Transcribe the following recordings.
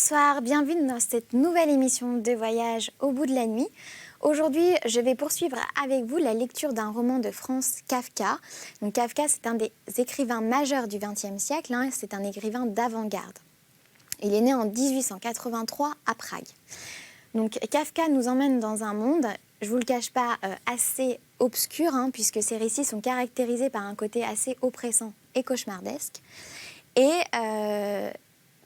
Bonsoir, bienvenue dans cette nouvelle émission de voyage au bout de la nuit. Aujourd'hui, je vais poursuivre avec vous la lecture d'un roman de Franz Kafka. Donc, Kafka, c'est un des écrivains majeurs du XXe siècle, c'est un écrivain d'avant-garde. Il est né en 1883 à Prague. Donc, Kafka nous emmène dans un monde, je ne vous le cache pas, assez obscur, puisque ses récits sont caractérisés par un côté assez oppressant et cauchemardesque. Et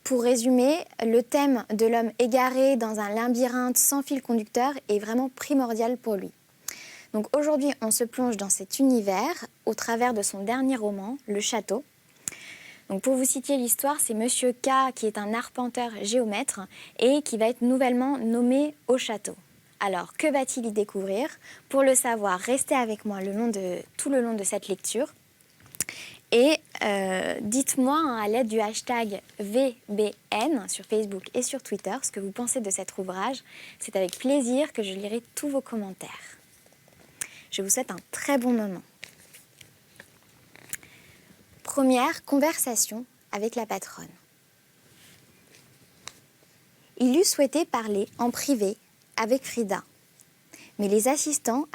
pour résumer, le thème de l'homme égaré dans un labyrinthe sans fil conducteur est vraiment primordial pour lui. Donc aujourd'hui, on se plonge dans cet univers au travers de son dernier roman, Le Château. Donc pour vous citer l'histoire, c'est Monsieur K qui est un arpenteur géomètre et qui va être nouvellement nommé au château. Alors, que va-t-il y découvrir? Pour le savoir, restez avec moi tout le long de cette lecture. Et dites-moi à l'aide du hashtag VBN sur Facebook et sur Twitter ce que vous pensez de cet ouvrage. C'est avec plaisir que je lirai tous vos commentaires. Je vous souhaite un très bon moment. Première conversation avec la patronne. Il eût souhaité parler en privé avec Frida, mais les assistants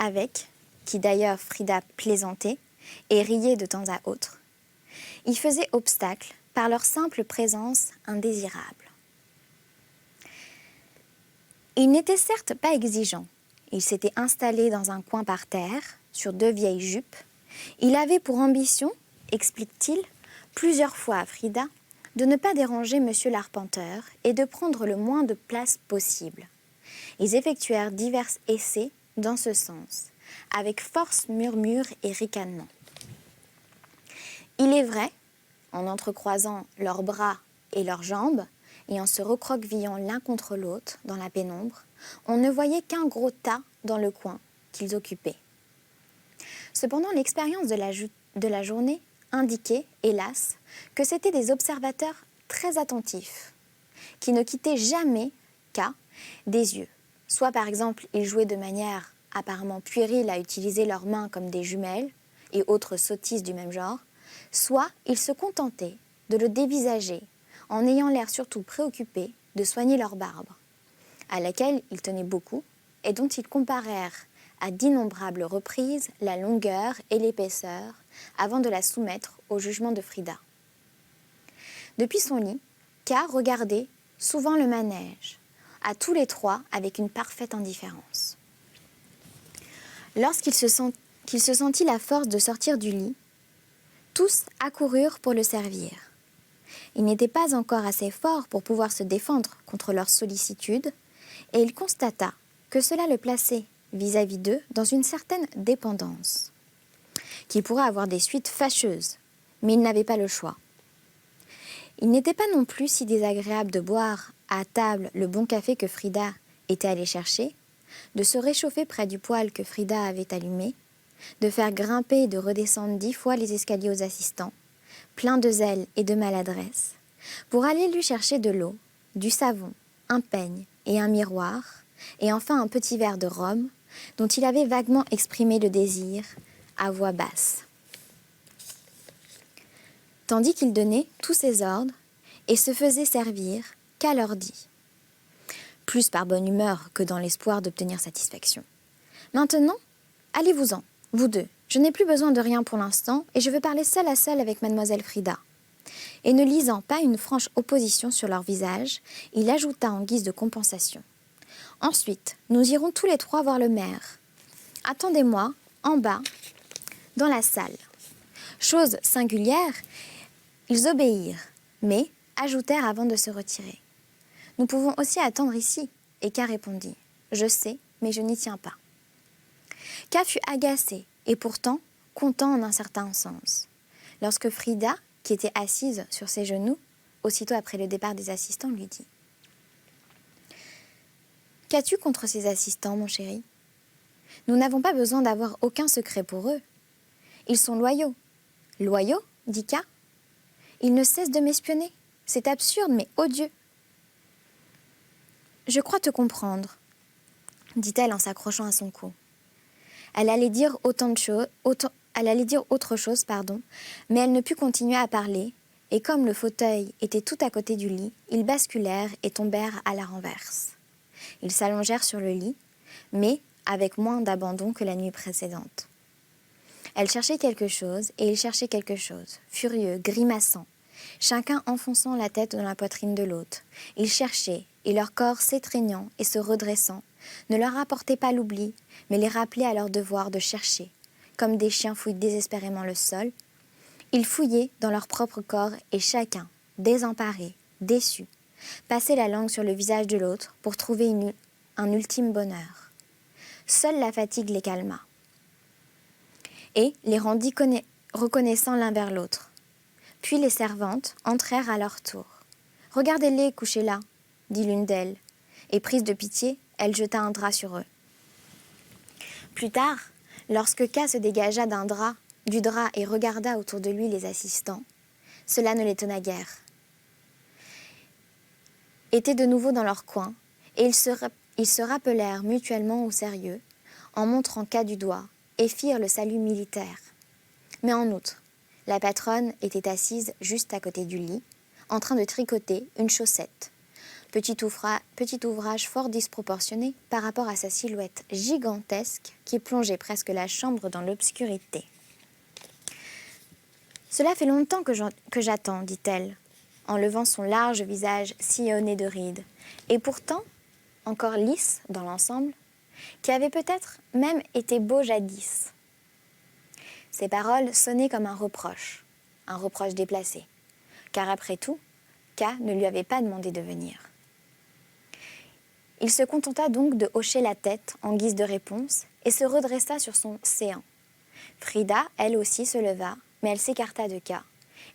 qui d'ailleurs Frida plaisantait et riait de temps à autre, y faisaient obstacle par leur simple présence indésirable. Il n'était certes pas exigeant. Il s'était installé dans un coin par terre, sur 2 vieilles jupes. Il avait pour ambition, explique-t-il, plusieurs fois à Frida, de ne pas déranger monsieur l'arpenteur et de prendre le moins de place possible. Ils effectuèrent divers essais dans ce sens, avec force murmures et ricanements. Il est vrai, en entrecroisant leurs bras et leurs jambes, et en se recroquevillant l'un contre l'autre dans la pénombre, on ne voyait qu'un gros tas dans le coin qu'ils occupaient. Cependant, l'expérience de la journée indiquait, hélas, que c'étaient des observateurs très attentifs, qui ne quittaient jamais K des yeux. Soit par exemple, ils jouaient de manière apparemment puérile à utiliser leurs mains comme des jumelles et autres sottises du même genre, soit ils se contentaient de le dévisager en ayant l'air surtout préoccupés de soigner leur barbe, à laquelle ils tenaient beaucoup et dont ils comparèrent à d'innombrables reprises la longueur et l'épaisseur avant de la soumettre au jugement de Frida. Depuis son lit, K regardait souvent le manège, à tous les trois avec une parfaite indifférence. Lorsqu'il se sentit la force de sortir du lit, tous accoururent pour le servir. Il n'était pas encore assez fort pour pouvoir se défendre contre leur sollicitude, et il constata que cela le plaçait vis-à-vis d'eux dans une certaine dépendance, qui pourrait avoir des suites fâcheuses, mais il n'avait pas le choix. Il n'était pas non plus si désagréable de boire à table le bon café que Frida était allée chercher, de se réchauffer près du poêle que Frida avait allumé, de faire grimper et de redescendre 10 fois les escaliers aux assistants, plein de zèle et de maladresse, pour aller lui chercher de l'eau, du savon, un peigne et un miroir, et enfin un petit verre de rhum, dont il avait vaguement exprimé le désir, à voix basse. Tandis qu'il donnait tous ses ordres et se faisait servir qu'à l'heure dit, plus par bonne humeur que dans l'espoir d'obtenir satisfaction. Maintenant, allez-vous-en, vous deux. Je n'ai plus besoin de rien pour l'instant et je veux parler seul à seul avec mademoiselle Frida. Et ne lisant pas une franche opposition sur leur visage, il ajouta en guise de compensation. Ensuite, nous irons tous les trois voir le maire. Attendez-moi, en bas, dans la salle. Chose singulière, ils obéirent, mais ajoutèrent avant de se retirer. Nous pouvons aussi attendre ici. Et K répondit, je sais, mais je n'y tiens pas. K fut agacé et pourtant content en un certain sens. Lorsque Frida, qui était assise sur ses genoux, aussitôt après le départ des assistants, lui dit « Qu'as-tu contre ces assistants, mon chéri? Nous n'avons pas besoin d'avoir aucun secret pour eux. Ils sont loyaux. » « Loyaux ?» dit K. « Ils ne cessent de m'espionner. C'est absurde, mais odieux. » « Je crois te comprendre, » dit-elle en s'accrochant à son cou. Elle allait dire autre chose, mais elle ne put continuer à parler et comme le fauteuil était tout à côté du lit, ils basculèrent et tombèrent à la renverse. Ils s'allongèrent sur le lit, mais avec moins d'abandon que la nuit précédente. Elle cherchait quelque chose et il cherchait quelque chose, furieux, grimaçant, chacun enfonçant la tête dans la poitrine de l'autre. Ils cherchaient, et leur corps s'étreignant et se redressant, ne leur apportait pas l'oubli, mais les rappelait à leur devoir de chercher. Comme des chiens fouillent désespérément le sol, ils fouillaient dans leur propre corps et chacun, désemparé, déçu, passait la langue sur le visage de l'autre pour trouver un ultime bonheur. Seule la fatigue les calma et les rendit reconnaissants l'un vers l'autre. Puis les servantes entrèrent à leur tour. « Regardez-les couchés là, dit l'une d'elles, et prise de pitié, elle jeta un drap sur eux. Plus tard, lorsque K se dégagea du drap et regarda autour de lui les assistants, cela ne l'étonna guère. Étaient de nouveau dans leur coin, et ils se rappelèrent mutuellement au sérieux, en montrant K du doigt, et firent le salut militaire. Mais en outre, la patronne était assise juste à côté du lit, en train de tricoter une chaussette. Petit ouvrage fort disproportionné par rapport à sa silhouette gigantesque qui plongeait presque la chambre dans l'obscurité. « Cela fait longtemps que j'attends, dit-elle, en levant son large visage sillonné de rides, et pourtant encore lisse dans l'ensemble, qui avait peut-être même été beau jadis. » Ces paroles sonnaient comme un reproche déplacé, car après tout, K ne lui avait pas demandé de venir. Il se contenta donc de hocher la tête en guise de réponse et se redressa sur son séant. Frida, elle aussi, se leva, mais elle s'écarta de K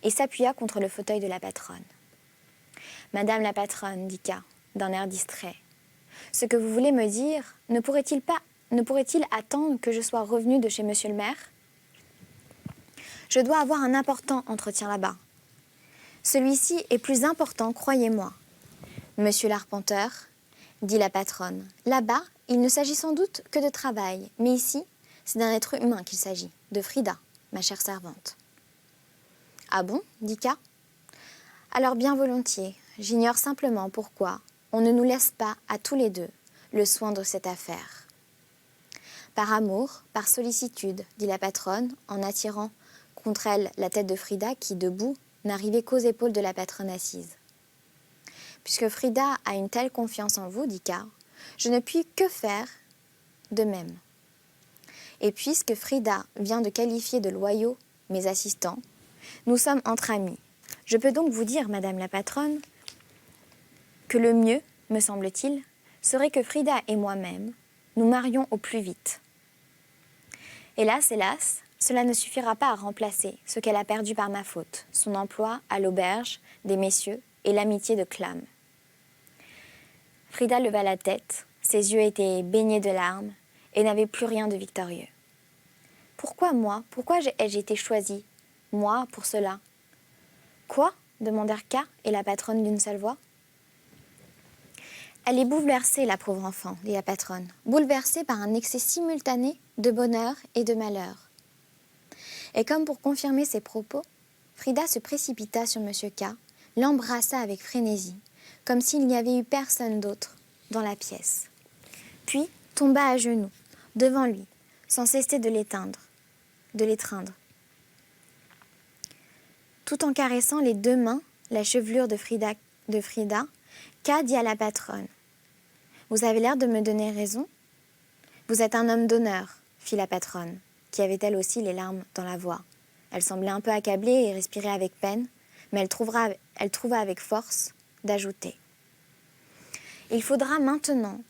et s'appuya contre le fauteuil de la patronne. « Madame la patronne, dit K, d'un air distrait, ce que vous voulez me dire ne pourrait-il attendre que je sois revenue de chez monsieur le maire ? Je dois avoir un important entretien là-bas. Celui-ci est plus important, croyez-moi. Monsieur l'arpenteur, dit la patronne, là-bas, il ne s'agit sans doute que de travail, mais ici, c'est d'un être humain qu'il s'agit, de Frida, ma chère servante. Ah bon, dit K. Alors bien volontiers, j'ignore simplement pourquoi on ne nous laisse pas, à tous les deux, le soin de cette affaire. Par amour, par sollicitude, dit la patronne, en attirant contre elle la tête de Frida qui, debout, n'arrivait qu'aux épaules de la patronne assise. Puisque Frida a une telle confiance en vous, dit K, je ne puis que faire de même. Et puisque Frida vient de qualifier de loyaux mes assistants, nous sommes entre amis. Je peux donc vous dire, madame la patronne, que le mieux, me semble-t-il, serait que Frida et moi-même nous marions au plus vite. Hélas, cela ne suffira pas à remplacer ce qu'elle a perdu par ma faute, son emploi à l'auberge des messieurs et l'amitié de Clam. Frida leva la tête, ses yeux étaient baignés de larmes et n'avaient plus rien de victorieux. Pourquoi moi ? Pourquoi ai-je été choisie, moi, pour cela ? Quoi ? Demandèrent K et la patronne d'une seule voix. Elle est bouleversée, la pauvre enfant, dit la patronne, bouleversée par un excès simultané de bonheur et de malheur. Et comme pour confirmer ses propos, Frida se précipita sur M. K, l'embrassa avec frénésie, comme s'il n'y avait eu personne d'autre dans la pièce. Puis tomba à genoux, devant lui, sans cesser de l'étreindre. Tout en caressant les deux mains la chevelure de Frida, K dit à la patronne. « Vous avez l'air de me donner raison ? Vous êtes un homme d'honneur, fit la patronne, qui avait elle aussi les larmes dans la voix. Elle semblait un peu accablée et respirait avec peine, mais elle trouva avec force d'ajouter. Il faudra maintenant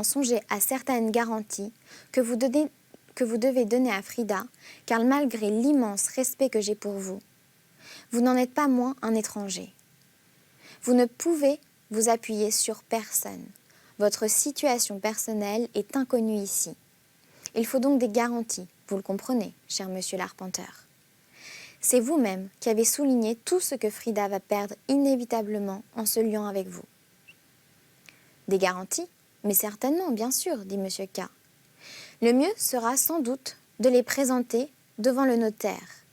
songer à certaines garanties que vous devez donner à Frida, car malgré l'immense respect que j'ai pour vous, vous n'en êtes pas moins un étranger. Vous ne pouvez vous appuyer sur personne. Votre situation personnelle est inconnue ici. Il faut donc des garanties, vous le comprenez, cher monsieur l'arpenteur. C'est vous-même qui avez souligné tout ce que Frida va perdre inévitablement en se liant avec vous. Des garanties ? Mais certainement, bien sûr, dit monsieur K. Le mieux sera sans doute de les présenter devant le notaire.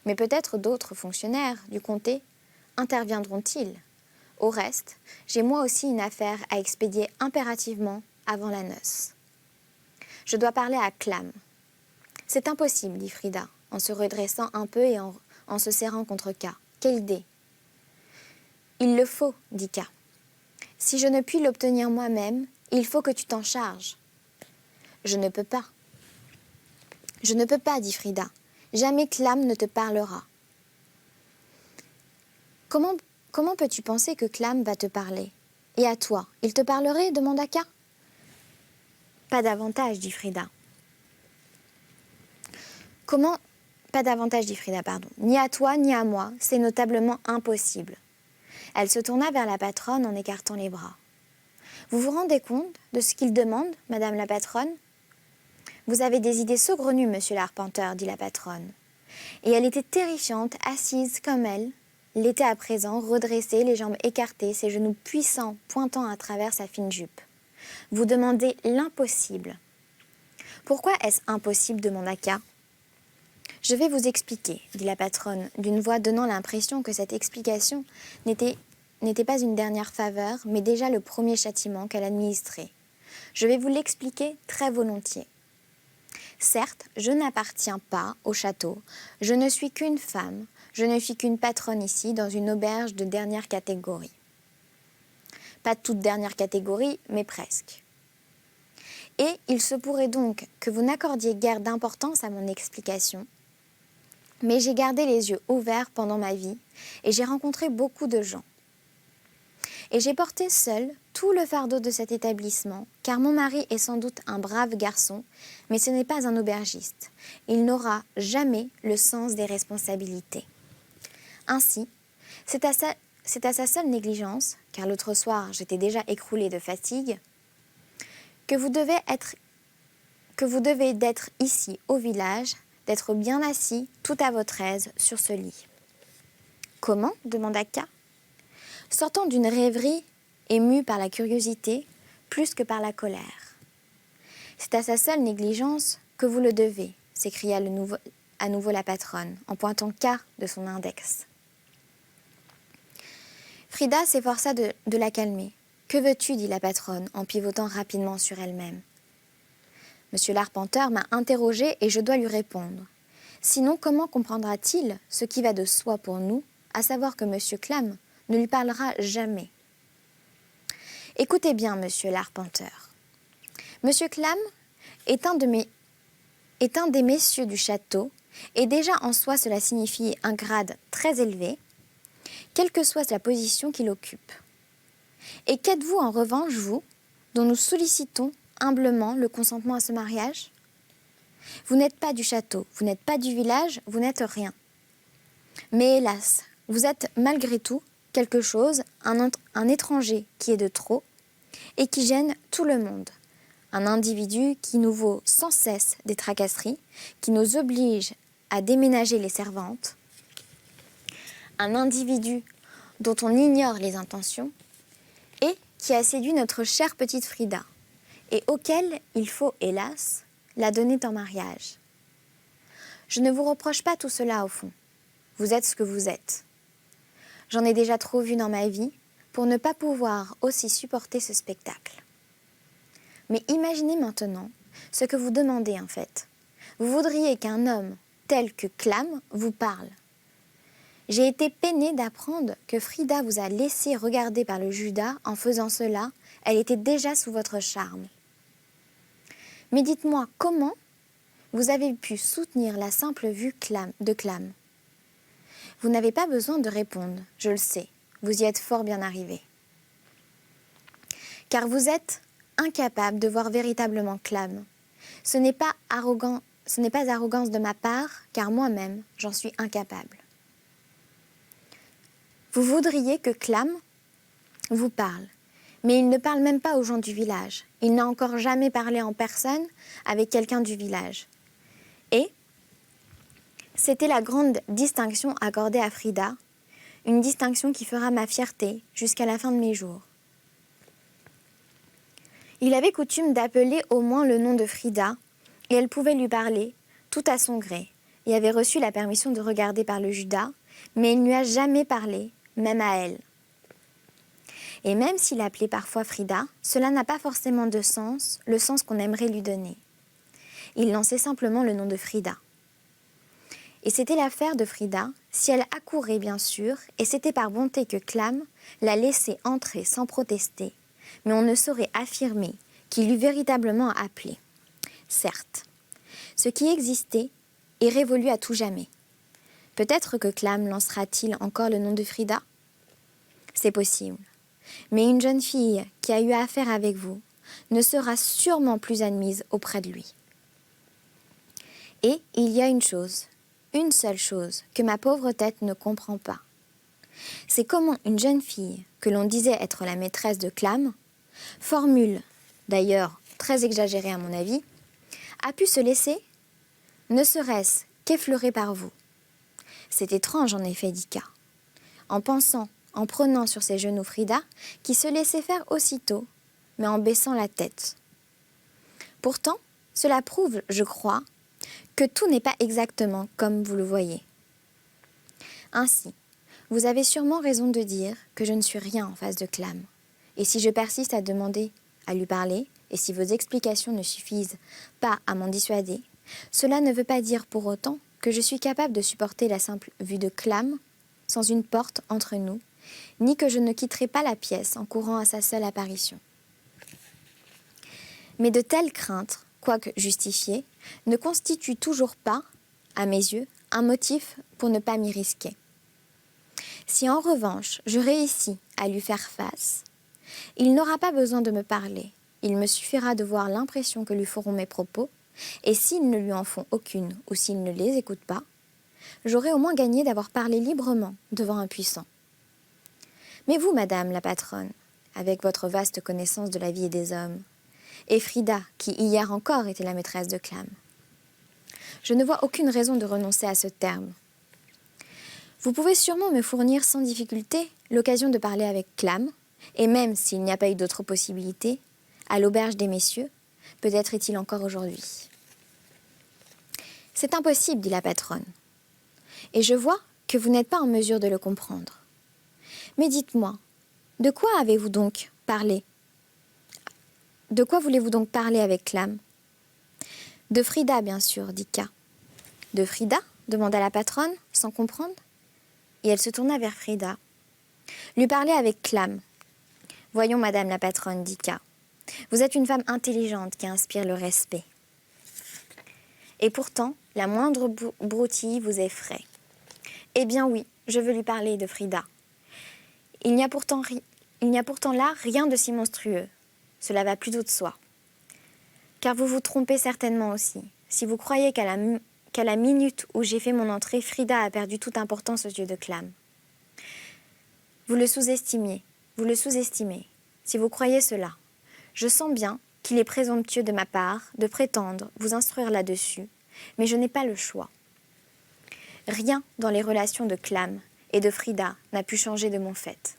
Mais peut-être d'autres fonctionnaires du comté interviendront-ils. Au reste, j'ai moi aussi une affaire à expédier impérativement avant la noce. Je dois parler à Clam. C'est impossible, dit Frida, en se redressant un peu et en se serrant contre K. Quelle idée! Il le faut, dit K. Si je ne puis l'obtenir moi-même, il faut que tu t'en charges. Je ne peux pas. Je ne peux pas, dit Frida. Jamais Clam ne te parlera. Comment peux-tu penser que Clam va te parler? Et à toi, il te parlerait? Demanda K. Pas davantage, dit Frida. Comment? Pas davantage, dit Frida, pardon. Ni à toi, ni à moi, c'est notablement impossible. Elle se tourna vers la patronne en écartant les bras. Vous vous rendez compte de ce qu'il demande, madame la patronne? Vous avez des idées saugrenues, monsieur l'arpenteur, dit la patronne. Et elle était terrifiante, assise comme elle l'était à présent, redressée, les jambes écartées, ses genoux puissants pointant à travers sa fine jupe. Vous demandez l'impossible. Pourquoi est-ce impossible, demanda K. Je vais vous expliquer, dit la patronne, d'une voix donnant l'impression que cette explication n'était pas une dernière faveur, mais déjà le premier châtiment qu'elle administrait. Je vais vous l'expliquer très volontiers. Certes, je n'appartiens pas au château, je ne suis qu'une femme, je ne suis qu'une patronne ici, dans une auberge de dernière catégorie. Pas de toute dernière catégorie, mais presque. Et il se pourrait donc que vous n'accordiez guère d'importance à mon explication, mais j'ai gardé les yeux ouverts pendant ma vie et j'ai rencontré beaucoup de gens. Et j'ai porté seule tout le fardeau de cet établissement, car mon mari est sans doute un brave garçon, mais ce n'est pas un aubergiste. Il n'aura jamais le sens des responsabilités. Ainsi, c'est à sa seule négligence, car l'autre soir j'étais déjà écroulée de fatigue, que vous devez d'être ici au village, d'être bien assis, tout à votre aise, sur ce lit. Comment? Demanda K. Sortant d'une rêverie émue par la curiosité plus que par la colère. C'est à sa seule négligence que vous le devez, s'écria à nouveau la patronne, en pointant K de son index. Frida s'efforça de la calmer. Que veux-tu? Dit la patronne, en pivotant rapidement sur elle-même. Monsieur l'arpenteur m'a interrogée et je dois lui répondre. Sinon, comment comprendra-t-il ce qui va de soi pour nous, à savoir que monsieur Clam ne lui parlera jamais? Écoutez bien, monsieur l'arpenteur. Monsieur Clam est un des messieurs du château, et déjà en soi cela signifie un grade très élevé, quelle que soit la position qu'il occupe. Et qu'êtes-vous en revanche, vous, dont nous sollicitons humblement le consentement à ce mariage? Vous n'êtes pas du château, vous n'êtes pas du village, vous n'êtes rien. Mais hélas, vous êtes malgré tout quelque chose, un étranger qui est de trop et qui gêne tout le monde. Un individu qui nous vaut sans cesse des tracasseries, qui nous oblige à déménager les servantes. Un individu dont on ignore les intentions et qui a séduit notre chère petite Frida et auquel il faut, hélas, la donner en mariage. Je ne vous reproche pas tout cela au fond. Vous êtes ce que vous êtes. J'en ai déjà trop vu dans ma vie pour ne pas pouvoir aussi supporter ce spectacle. Mais imaginez maintenant ce que vous demandez en fait. Vous voudriez qu'un homme tel que Clam vous parle. J'ai été peinée d'apprendre que Frida vous a laissé regarder par le Judas. En faisant cela, elle était déjà sous votre charme. Mais dites-moi, comment vous avez pu soutenir la simple vue de Clam? Vous n'avez pas besoin de répondre, je le sais, vous y êtes fort bien arrivé. Car vous êtes incapable de voir véritablement Clam. Ce n'est pas arrogance de ma part, car moi-même, j'en suis incapable. Vous voudriez que Clam vous parle, mais il ne parle même pas aux gens du village. Il n'a encore jamais parlé en personne avec quelqu'un du village. Et c'était la grande distinction accordée à Frida, une distinction qui fera ma fierté jusqu'à la fin de mes jours. Il avait coutume d'appeler au moins le nom de Frida, et elle pouvait lui parler tout à son gré, et avait reçu la permission de regarder par le Judas, mais il ne lui a jamais parlé, même à elle. Et même s'il appelait parfois Frida, cela n'a pas forcément de sens, le sens qu'on aimerait lui donner. Il lançait simplement le nom de Frida. Et c'était l'affaire de Frida, si elle accourait bien sûr, et c'était par bonté que Clam la laissait entrer sans protester, mais on ne saurait affirmer qu'il eût véritablement appelé. Certes, ce qui existait est révolu à tout jamais. Peut-être que Clam lancera-t-il encore le nom de Frida ? C'est possible. Mais une jeune fille qui a eu affaire avec vous ne sera sûrement plus admise auprès de lui. Et il y a une seule chose que ma pauvre tête ne comprend pas. C'est comment une jeune fille, que l'on disait être la maîtresse de Clam, formule, d'ailleurs très exagérée à mon avis, a pu se laisser, ne serait-ce qu'effleurer par vous. C'est étrange en effet, dit K, en prenant sur ses genoux Frida, qui se laissait faire aussitôt, mais en baissant la tête. Pourtant, cela prouve, je crois, que tout n'est pas exactement comme vous le voyez. Ainsi, vous avez sûrement raison de dire que je ne suis rien en face de Clam. Et si je persiste à demander à lui parler, et si vos explications ne suffisent pas à m'en dissuader, cela ne veut pas dire pour autant que je suis capable de supporter la simple vue de Clam sans une porte entre nous, ni que je ne quitterai pas la pièce en courant à sa seule apparition. Mais de telles craintes, quoique justifiées, ne constituent toujours pas, à mes yeux, un motif pour ne pas m'y risquer. Si en revanche je réussis à lui faire face, il n'aura pas besoin de me parler, il me suffira de voir l'impression que lui feront mes propos, et s'ils ne lui en font aucune ou s'il ne les écoute pas, j'aurai au moins gagné d'avoir parlé librement devant un puissant. Mais vous, madame la patronne, avec votre vaste connaissance de la vie et des hommes, et Frida, qui hier encore était la maîtresse de Clam, je ne vois aucune raison de renoncer à ce terme. Vous pouvez sûrement me fournir sans difficulté l'occasion de parler avec Clam, et même s'il n'y a pas eu d'autre possibilité, à l'auberge des messieurs, peut-être est-il encore aujourd'hui. C'est impossible, dit la patronne, et je vois que vous n'êtes pas en mesure de le comprendre. Mais dites-moi, de quoi avez-vous donc parlé ? De quoi voulez-vous donc parler avec Clam ? De Frida, bien sûr, dit K. De Frida ? Demanda la patronne, sans comprendre. Et elle se tourna vers Frida. Lui parler avec Clam. Voyons, madame la patronne, dit K. Vous êtes une femme intelligente qui inspire le respect. Et pourtant, la moindre broutille vous effraie. Eh bien oui, je veux lui parler de Frida. Il n'y a pourtant là rien de si monstrueux. Cela va plutôt de soi. Car vous vous trompez certainement aussi. Si vous croyez qu'à la minute où j'ai fait mon entrée, Frida a perdu toute importance aux yeux de Clam. Vous le sous-estimez. Si vous croyez cela, je sens bien qu'il est présomptueux de ma part de prétendre vous instruire là-dessus, mais je n'ai pas le choix. Rien dans les relations de Clam et de Frida n'a pu changer de mon fait.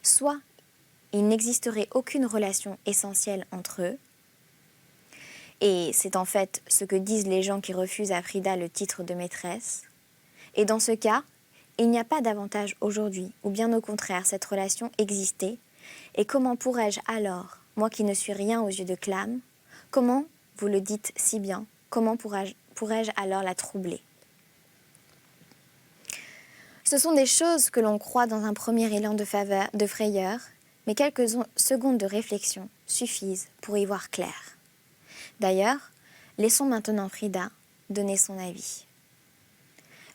Soit il n'existerait aucune relation essentielle entre eux, et c'est en fait ce que disent les gens qui refusent à Frida le titre de maîtresse, et dans ce cas, il n'y a pas d'avantage aujourd'hui, ou bien au contraire, cette relation existait, et comment pourrais-je alors, moi qui ne suis rien aux yeux de Clam, comment, vous le dites si bien, comment pourrais-je alors la troubler ? Ce sont des choses que l'on croit dans un premier élan de frayeur, mais quelques secondes de réflexion suffisent pour y voir clair. D'ailleurs, laissons maintenant Frida donner son avis.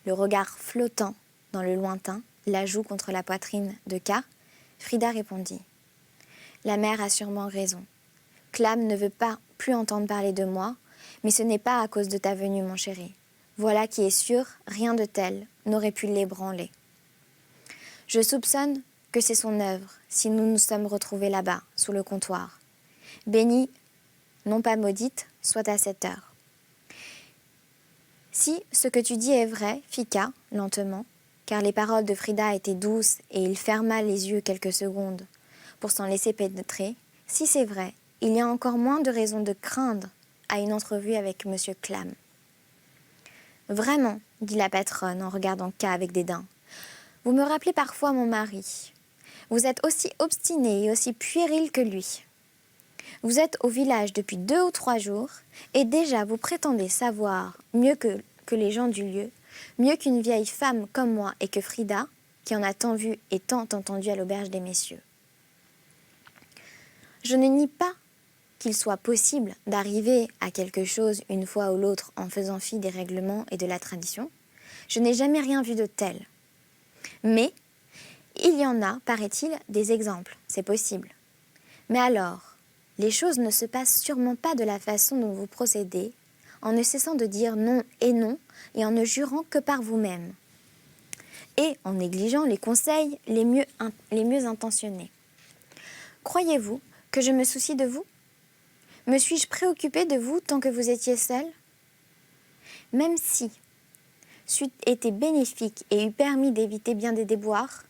Le regard flottant dans le lointain, la joue contre la poitrine de K, Frida répondit. La mère a sûrement raison. Clam ne veut pas plus entendre parler de moi, mais ce n'est pas à cause de ta venue, mon chéri. Voilà qui est sûr, rien de tel n'aurait pu l'ébranler. Je soupçonne que c'est son œuvre, si nous nous sommes retrouvés là-bas, sous le comptoir. Bénie, non pas maudite, soit à cette heure. Si ce que tu dis est vrai, fit K, lentement, car les paroles de Frida étaient douces et il ferma les yeux quelques secondes pour s'en laisser pénétrer, si c'est vrai, il y a encore moins de raisons de craindre à une entrevue avec M. Clam. Vraiment, dit la patronne en regardant K avec dédain. Vous me rappelez parfois mon mari. Vous êtes aussi obstiné et aussi puéril que lui. Vous êtes au village depuis 2 ou 3 jours et déjà vous prétendez savoir mieux que les gens du lieu, mieux qu'une vieille femme comme moi et que Frida, qui en a tant vu et tant entendu à l'auberge des messieurs. Je ne nie pas qu'il soit possible d'arriver à quelque chose une fois ou l'autre en faisant fi des règlements et de la tradition. Je n'ai jamais rien vu de tel. Mais il y en a, paraît-il, des exemples, c'est possible. Mais alors, les choses ne se passent sûrement pas de la façon dont vous procédez, en ne cessant de dire non et en ne jurant que par vous-même. Et en négligeant les conseils les mieux intentionnés. Croyez-vous que je me soucie de vous? Me suis-je préoccupée de vous tant que vous étiez seul? Même si c'eût été bénéfique et eût permis d'éviter bien des déboires,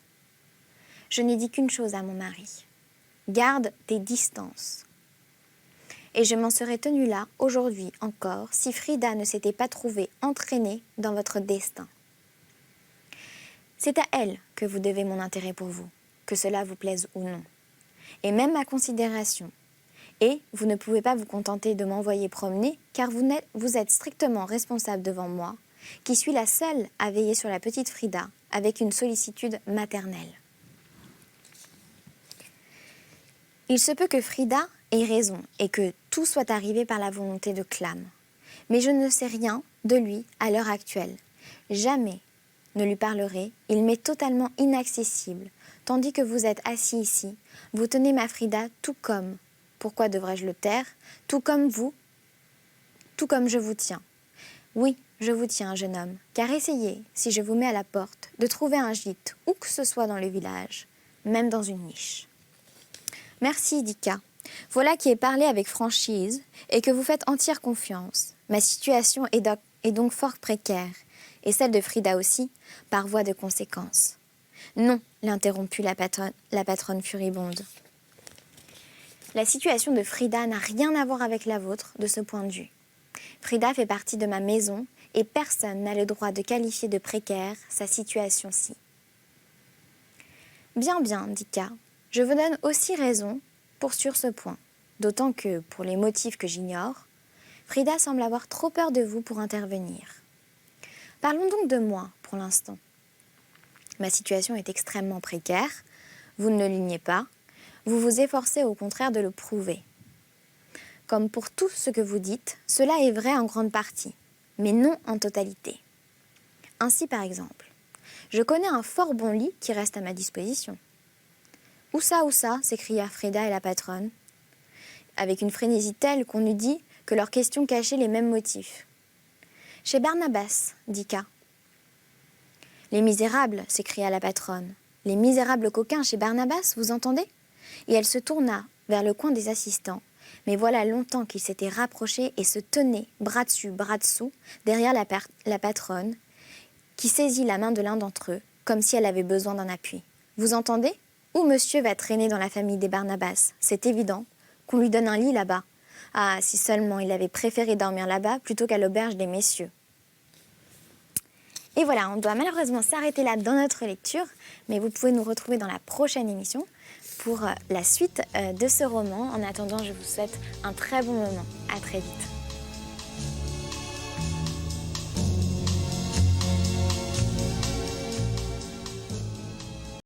je n'ai dit qu'une chose à mon mari. Garde tes distances. Et je m'en serais tenue là, aujourd'hui encore, si Frida ne s'était pas trouvée entraînée dans votre destin. C'est à elle que vous devez mon intérêt pour vous, que cela vous plaise ou non, et même ma considération. Et vous ne pouvez pas vous contenter de m'envoyer promener, car vous êtes strictement responsable devant moi, qui suis la seule à veiller sur la petite Frida, avec une sollicitude maternelle. Il se peut que Frida ait raison et que tout soit arrivé par la volonté de Clam. Mais je ne sais rien de lui à l'heure actuelle. Jamais ne lui parlerai, il m'est totalement inaccessible. Tandis que vous êtes assis ici, vous tenez ma Frida tout comme, pourquoi devrais-je le taire, tout comme je vous tiens. Oui, je vous tiens, jeune homme, car essayez, si je vous mets à la porte, de trouver un gîte, où que ce soit dans le village, même dans une niche. Merci, dit K. Voilà qui est parlé avec franchise et que vous faites entière confiance. Ma situation est donc fort précaire, et celle de Frida aussi, par voie de conséquence. Non, l'interrompit la patronne furibonde. La situation de Frida n'a rien à voir avec la vôtre de ce point de vue. Frida fait partie de ma maison et personne n'a le droit de qualifier de précaire sa situation-ci. Bien, dit K. Je vous donne aussi raison sur ce point, d'autant que, pour les motifs que j'ignore, Frida semble avoir trop peur de vous pour intervenir. Parlons donc de moi, pour l'instant. Ma situation est extrêmement précaire, vous ne le niez pas, vous vous efforcez au contraire de le prouver. Comme pour tout ce que vous dites, cela est vrai en grande partie, mais non en totalité. Ainsi, par exemple, je connais un fort bon lit qui reste à ma disposition. « Où ça ?» s'écria Frida et la patronne, avec une frénésie telle qu'on eût dit que leurs questions cachaient les mêmes motifs. « Chez Barnabas, dit K. »« Les misérables !» s'écria la patronne. « Les misérables coquins chez Barnabas, vous entendez ?» Et elle se tourna vers le coin des assistants, mais voilà longtemps qu'ils s'étaient rapprochés et se tenaient, bras dessus, bras dessous, derrière la patronne, qui saisit la main de l'un d'entre eux, comme si elle avait besoin d'un appui. « Vous entendez ? Où monsieur va traîner dans la famille des Barnabas? C'est évident qu'on lui donne un lit là-bas. Ah, si seulement il avait préféré dormir là-bas plutôt qu'à l'auberge des messieurs. » Et voilà, on doit malheureusement s'arrêter là dans notre lecture, mais vous pouvez nous retrouver dans la prochaine émission pour la suite de ce roman. En attendant, je vous souhaite un très bon moment. À très vite.